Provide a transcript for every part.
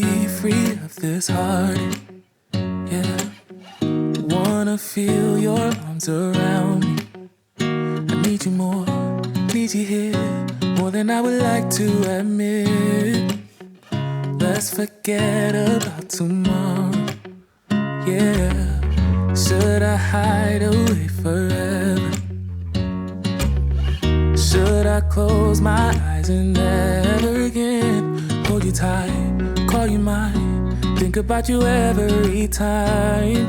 be free of this heart. Yeah, wanna feel your arms around me. I need you more, need you here, more than I would like to admit. Let's forget about tomorrow. Yeah, should I hide away forever? Should I close my eyes and never again hold you tight, call you mine, think about you every time?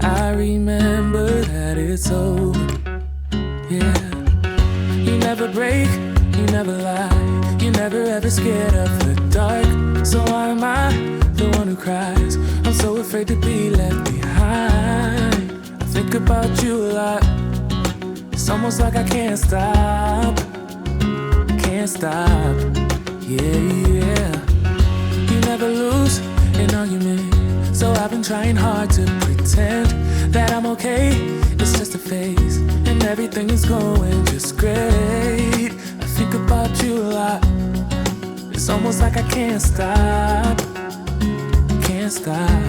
I remember that it's over. Yeah, you never break, you never lie, you never ever scared of the dark. So why am I the one who cries? I'm so afraid to be left behind. I think about you a lot. It's almost like I can't stop. Can't stop. Yeah, yeah. You never lose an argument, so I've been trying hard to pretend that I'm okay. It's just a phase, and everything is going just great. I think about you a lot. It's almost like I can't stop. Can't stop.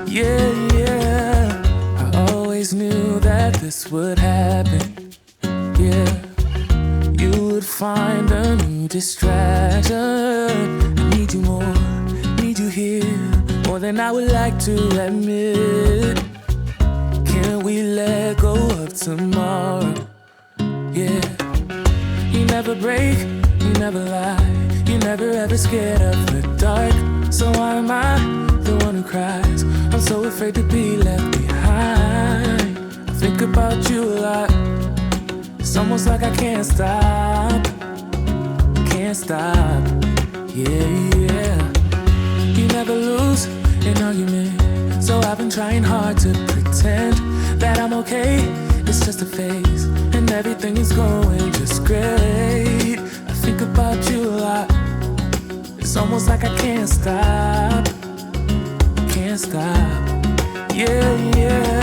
Yeah, yeah. I always knew that this would happen. Yeah, you would find a new distraction. I need you more, need you here, more than I would like to admit. Can we let go of tomorrow? Yeah, you never break, you never lie, you never ever scared of the dark. So why am I the one who cries? I'm so afraid to be left behind. I think about you a lot. It's almost like I can't stop. Can't stop. Yeah, yeah. You never lose an argument, so I've been trying hard to pretend that I'm okay. It's just a phase, and everything is going just great. I think about you a lot. It's almost like I can't stop. Can't stop. Yeah, yeah.